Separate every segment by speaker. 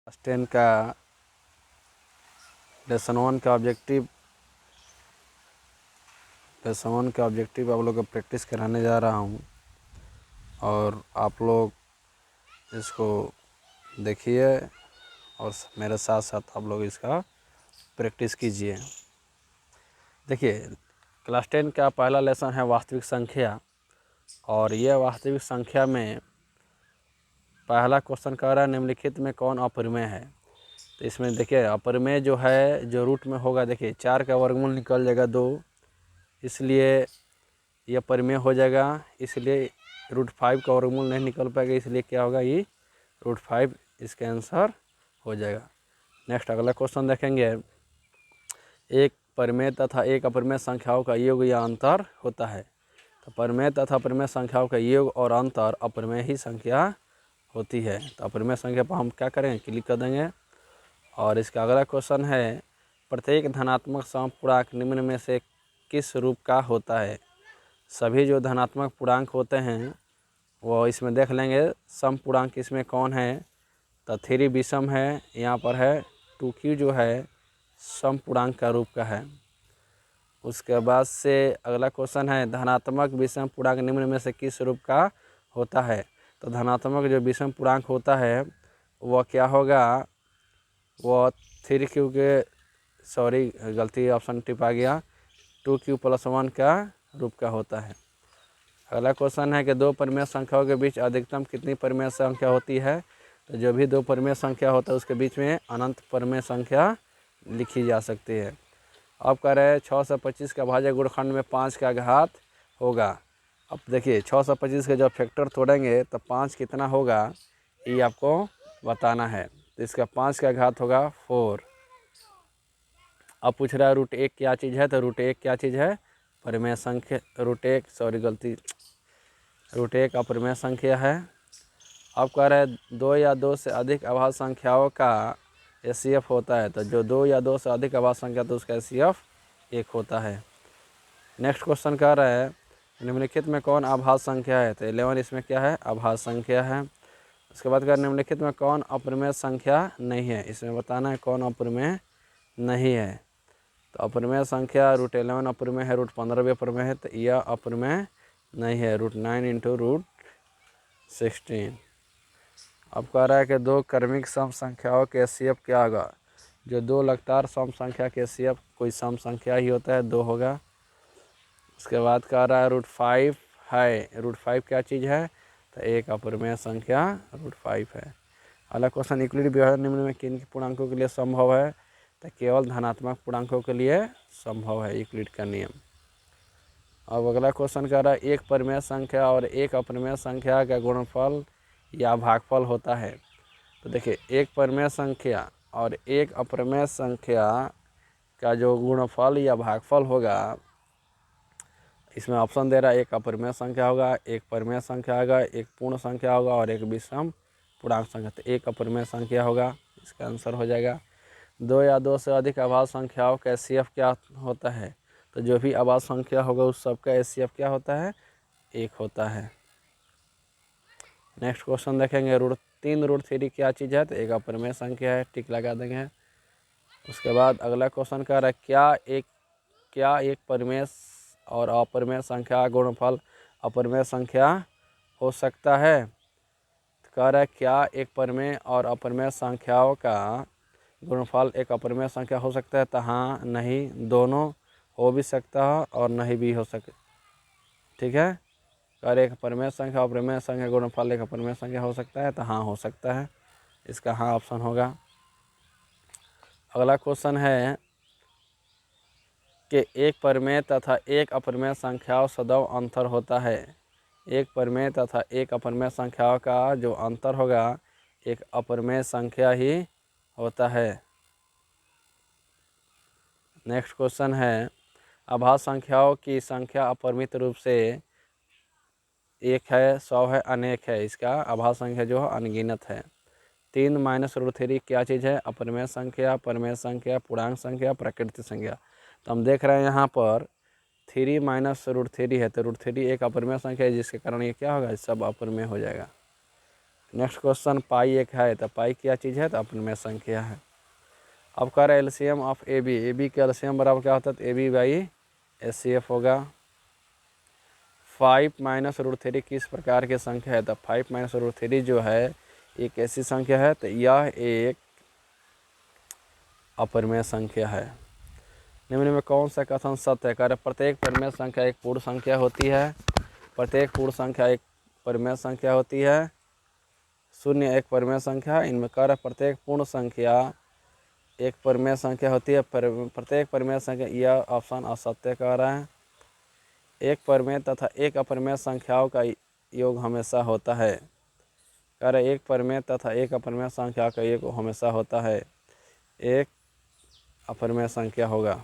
Speaker 1: 10 का लेसन 1 का ऑब्जेक्टिव आप लोग को प्रैक्टिस कराने जा रहा हूँ और आप लोग इसको देखिए और मेरे साथ साथ आप लोग इसका प्रैक्टिस कीजिए। देखिए, क्लास 10 का पहला लेसन है वास्तविक संख्या और यह वास्तविक संख्या में पहला क्वेश्चन कह रहा है निम्नलिखित में कौन अपरिमेय है। तो इसमें देखिए अपरिमेय जो है जो रूट में होगा, देखिए 4 का वर्गमूल निकल जाएगा 2, इसलिए यह परिमेय हो जाएगा। इसलिए √5 का वर्गमूल नहीं निकल पाएगा, इसलिए क्या होगा, ये √5 इसका आंसर हो जाएगा। नेक्स्ट अगला क्वेश्चन देखेंगे, एक परिमेय तथा एक अपरिमेय संख्याओं का योग या अंतर होता है। तो परिमेय तथा अपरिमेय संख्याओं का योग और अंतर अपरिमेय ही संख्या होती है। तो अपरिमेय संख्या पर हम क्या करेंगे, क्लिक कर देंगे। और इसका अगला क्वेश्चन है, प्रत्येक धनात्मक समपूर्णांक निम्न में से किस रूप का होता है। सभी जो धनात्मक पूर्णांक होते हैं वो इसमें देख लेंगे समपूर्णांक इसमें कौन है। तो 3 विषम है, यहाँ पर है 2q जो है समपूर्णांक का रूप का है। उसके बाद से अगला क्वेश्चन है, धनात्मक विषम पूर्णांक निम्न में से किस रूप का होता है। तो धनात्मक जो विषम पूर्णांक होता है वह क्या होगा, वो 3q के गलती ऑप्शन टिपा गया, 2q + 1 का रूप का होता है। अगला क्वेश्चन है कि दो परिमेय संख्याओं के बीच अधिकतम कितनी परिमेय संख्या होती है। तो जो भी दो परिमेय संख्या होता है उसके बीच में अनंत परिमेय संख्या लिखी जा सकती है। अब कह रहे हैं 6 से 25 का भाज्य गुणनखंड में 5 का घात होगा। अब देखिए 6 से 25 के जब फैक्टर तोड़ेंगे तो 5 कितना होगा ये आपको बताना है। तो इसका 5 का घात होगा 4। अब पूछ रहा है √1 क्या चीज़ है। तो √1 क्या चीज़ है, परिमेय संख्या। √1 अपरिमेय संख्या है। अब कह रहे हैं 2 या 2 से अधिक अभाज्य संख्याओं का HCF होता है। तो जो 2 या 2 से अधिक अभाज्य संख्या तो उसका HCF 1 होता है। नेक्स्ट क्वेश्चन कह रहा है निम्नलिखित में कौन अभाज्य संख्या है। तो 11 इसमें क्या है, अभाज्य संख्या है। उसके बाद कह निम्नलिखित में कौन अपरिमेय संख्या नहीं है। इसमें बताना है कौन अपरिमेय नहीं है। तो अपरिमेय संख्या √11 अपरिमेय है, √15 भी अपरिमेय है। तो यह अपरिमेय नहीं है, √9 × √16। अब कह रहा है कि दो क्रमिक सम संख्याओं के HCF क्या होगा। जो दो लगातार सम संख्या के HCF कोई सम संख्या ही होता है, 2 होगा। उसके बाद कह रहा है √5 है, √5 क्या चीज़ है। तो एक अपरिमेय संख्या √5 है। अगला क्वेश्चन, यूक्लिड विभाजन निम्न में किन पूर्णांकों के लिए संभव है। तो केवल धनात्मक पूर्णांकों के लिए संभव है, यूक्लिड का नियम। अब अगला क्वेश्चन कह रहा है एक परिमेय संख्या और एक अपरिमेय संख्या का गुणनफल या भागफल होता है। तो देखिए एक परिमेय संख्या और एक अपरिमेय संख्या का जो गुणनफल या भागफल होगा, इसमें ऑप्शन दे रहा है एक अपरिमेय संख्या होगा, एक परिमेय संख्या होगा, एक पूर्ण संख्या होगा और एक विषम पूर्णांक संख्या। तो एक अपरिमेय संख्या होगा, इसका आंसर हो जाएगा। 2 या 2 से अधिक अभाज्य संख्याओं का HCF क्या होता है। तो जो भी अभाज्य संख्या होगा उस सबका HCF क्या होता है, 1 होता है। नेक्स्ट क्वेश्चन देखेंगे, √3 √3 क्या चीज़ है। तो एक अपरिमेय संख्या है, टिक लगा देंगे। उसके बाद अगला क्वेश्चन कह रहा है क्या एक परिमेय और अपरिमेय संख्या गुणनफल अपरिमेय संख्या हो सकता है। तो कह रहा है क्या एक परिमेय और अपरिमेय संख्याओं का गुणनफल एक अपरिमेय संख्या हो सकता है। तो हाँ, नहीं, दोनों हो भी सकता है और नहीं भी हो सकता। ठीक है, अगर एक परिमेय संख्या और अपरिमेय संख्या गुणनफल एक अपरिमेय संख्या हो सकता है। तो हाँ हो सकता है, इसका हाँ ऑप्शन होगा। अगला क्वेश्चन है कि एक परिमेय तथा एक अपरिमेय संख्याओं सदैव अंतर होता है। एक परिमेय तथा एक अपरिमेय संख्याओं का जो अंतर होगा एक अपरिमेय संख्या ही होता है। नेक्स्ट क्वेश्चन है अभाज्य संख्याओं की संख्या अपरिमित रूप से 1 है, 100 है, अनेक है। इसका अभाज्य संख्या जो है अनगिनत है। 3 - √3 क्या चीज़ है, अपरिमेय संख्या, परिमेय संख्या, पूर्णांक संख्या, प्राकृतिक संख्या। तो हम देख रहे हैं यहाँ पर 3 - √3 है। तो √3 एक अपरिमेय संख्या है, जिसके कारण ये क्या होगा, सब अपरिमेय हो जाएगा। नेक्स्ट क्वेश्चन पाई एक है, तो पाई क्या चीज़ है, तो अपरिमेय संख्या है। अब कह रहा है एलसीएम ऑफ ए बी का एलसीएम बराबर क्या होता है, तो ए बी बाई एच होगा। 5 माइनस रूट थ्री किस प्रकार की संख्या है, तो 5 माइनस रूट थ्री जो है एक ऐसी संख्या है, तो यह एक अपरिमेय संख्या है। निम्न में कौन सा कथन सत्य है, कह रहे प्रत्येक परिमेय संख्या एक पूर्ण संख्या होती है। प्रत्येक पूर्ण संख्या एक परिमेय संख्या होती है। शून्य एक परिमेय संख्या, इनमें कह रहे प्रत्येक पूर्ण संख्या एक परिमेय संख्या होती है। प्रत्येक परिमेय संख्या, यह ऑप्शन असत्य कह रहा है। एक परिमेय तथा एक अपरिमेय संख्याओं का योग हमेशा होता है। कह रहे एक परिमेय तथा एक अपरिमेय संख्या का योग हमेशा होता है, एक अपरिमेय संख्या होगा।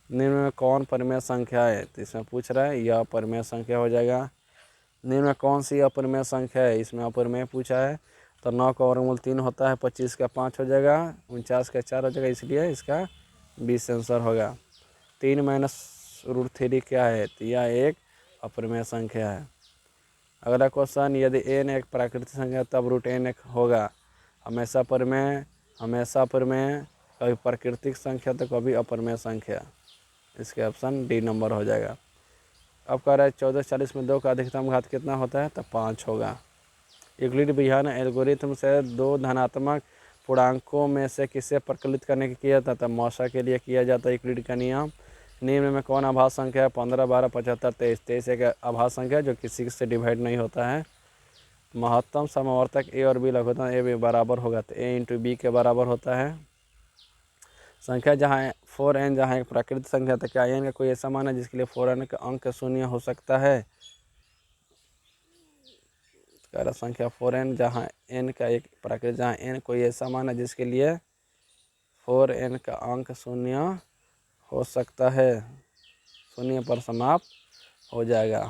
Speaker 1: निम्न में कौन परिमेय संख्या है, तो इसमें पूछ रहा है, यह अपरिमेय संख्या हो जाएगा। निम्न में कौन सी अपरिमेय संख्या है, इसमें अपरिमेय पूछा है, तो 9 का वर्गमूल 3 होता है, 25 का 5 हो जाएगा, 49 का 4 हो जाएगा, इसलिए इसका 20 आंसर होगा। 3 माइनस रूट थ्री क्या है, तो यह एक अपरिमेय संख्या है। अगला क्वेश्चन, यदि n एक प्राकृतिक संख्या तब रूट n एक होगा। हमेशा परिमेय, हमेशा परिमेय, कभी प्राकृतिक संख्या तो कभी अपरिमेय संख्या। इसके ऑप्शन डी नंबर हो जाएगा। अब कह रहा है 1440 में 2 का अधिकतम घात कितना होता है, तो 5 होगा। यूक्लिड विहान एल्गोरिथम से 2 धनात्मक पूर्णांकों में से किसे प्रकलित करने के किया था, तो मौसा के लिए किया जाता है यूक्लिड का नियम। निम्न में कौन आभास संख्या है, 15, 12, 75, 23। 23 एक आभास संख्या जो किसी से डिवाइड नहीं होता है। महत्तम समवर्तक ए और बी लघुत्तम ए बराबर होगा, तो ए इंटू बी के बराबर होता है। संख्या जहाँ 4n जहाँ एक प्राकृतिक संख्या, तो क्या n का कोई ऐसा मान है जिसके लिए 4n का अंक शून्य हो सकता है। संख्या 4n जहाँ n का एक प्राकृतिक, जहाँ n कोई ऐसा मान है जिसके लिए 4n का अंक शून्य हो सकता है, शून्य पर समाप्त हो जाएगा।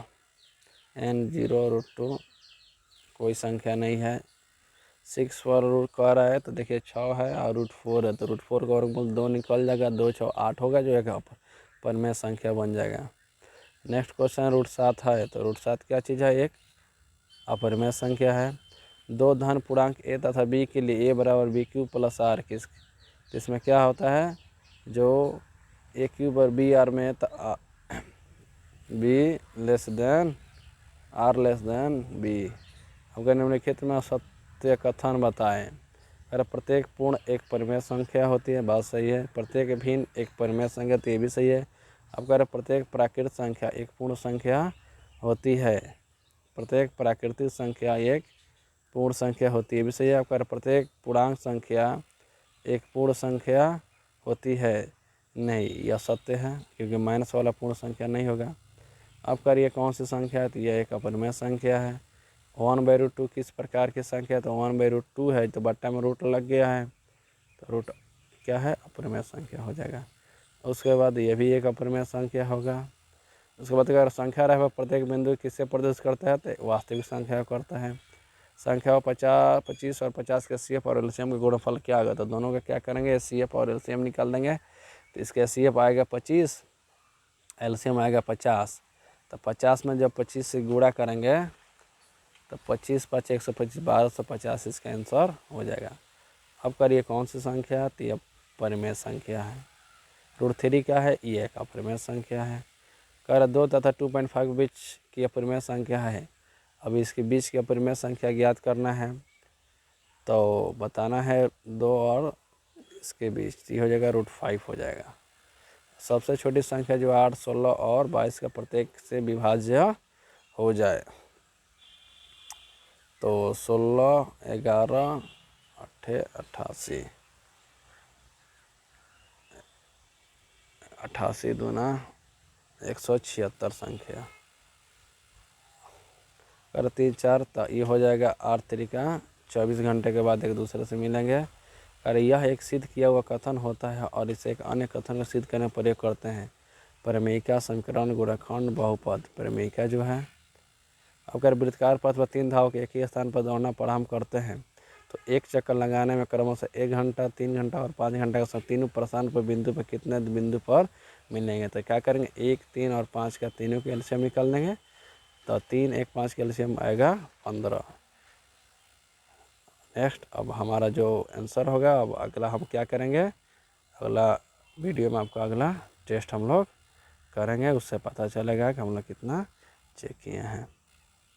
Speaker 1: n 0√2 कोई संख्या नहीं है। 6 पर रूट कह रहा है, तो देखिए 6 है और √4 है, तो √4 का वर्गमूल 2 निकल जाएगा, 2 6 8 होगा, जो एक परिमेय संख्या बन जाएगा। नेक्स्ट क्वेश्चन, √7 है, तो √7 क्या चीज़ है, एक अपरिमेय संख्या है। 2 धन पूर्णांक ए तथा बी के लिए ए बराबर बी क्यूब प्लस आर किस, तो इसमें क्या होता है, जो ए क्यूब और बी आर में, तो B less than R less than B. अगर निम्नलिखित में सत्य कथन बताएं। अगर प्रत्येक पूर्ण एक परिमेय संख्या होती है, बात सही है। प्रत्येक भिन्न एक परिमेय संख्या, तो ये भी सही है। अब कह रहे प्रत्येक प्राकृतिक संख्या एक पूर्ण संख्या होती है। प्रत्येक प्राकृतिक संख्या एक पूर्ण संख्या होती है, भी सही है। अब कह रहे प्रत्येक पूर्णांक संख्या एक पूर्ण संख्या होती है, नहीं, यह सत्य है, क्योंकि माइनस वाला पूर्ण संख्या नहीं होगा। अब करिए कौन सी संख्या है, तो यह एक अपरिमेय संख्या है। 1/√2 किस प्रकार की संख्या है, तो 1/√2 है, तो बट्टा में रूट लग गया है, तो रूट क्या है, अपरिमेय संख्या हो जाएगा। उसके बाद ये भी एक अपरिमेय संख्या होगा। उसके बाद अगर संख्या रहे प्रत्येक बिंदु किससे प्रदर्शित करता है, तो वास्तविक संख्या करता है। संख्या 50, 25 और 50 के CF और LCM का गुणनफल क्या होगा, तो दोनों का क्या करेंगे, CF और LCM निकाल देंगे। तो इसका CF आएगा 25, LCM आएगा 50, तो 50 में जब 25 से गुणा करेंगे, तो 25 5 125, 1250 इसका आंसर हो जाएगा। अब करिए कौन सी संख्या है, तो यह परिमेय संख्या है। √3 क्या है, ये एक अपरिमेय संख्या है। कह रहा 2 तथा 2.5 बीच की अपरिमेय संख्या है। अब इसके बीच की अपरिमेय संख्या ज्ञात करना है, तो बताना है 2 और इसके बीच, ये हो जाएगा √5 हो जाएगा। सबसे छोटी संख्या जो 8, 16 और 22 का प्रत्येक से विभाज्य हो जाए, तो 16, 11, 8, 88, 88 दूना 176 संख्या। कर 3 4, तो ये हो जाएगा 8 तरीका 24 घंटे के बाद एक दूसरे से मिलेंगे। अरे यह एक सिद्ध किया हुआ कथन होता है और इसे एक अन्य कथन को सिद्ध करने में प्रयोग करते हैं। परिमेयिका, समीकरण, गुणनखंड, बहुपद। परिमेयिका जो है, अगर वृत्तकार पथ पर 3 धावक एक ही स्थान पर दौड़ना प्रारंभ करते हैं, तो एक चक्कर लगाने में क्रमशः 1 घंटा, 3 घंटा और 5 घंटा का समय तीनों प्रस्थान पर बिंदु पर कितने बिंदु पर मिलेंगे, तो क्या करेंगे, 1, 3 और 5 का तीनों के एलसीएम निकाल लेंगे, तो 3, 1, 5 का एलसीएम आएगा 15। नेक्स्ट अब हमारा जो आंसर होगा, अब अगला हम क्या करेंगे, अगला वीडियो में आपको अगला टेस्ट हम लोग करेंगे, उससे पता चलेगा कि हम लोग कितना चेक किए हैं।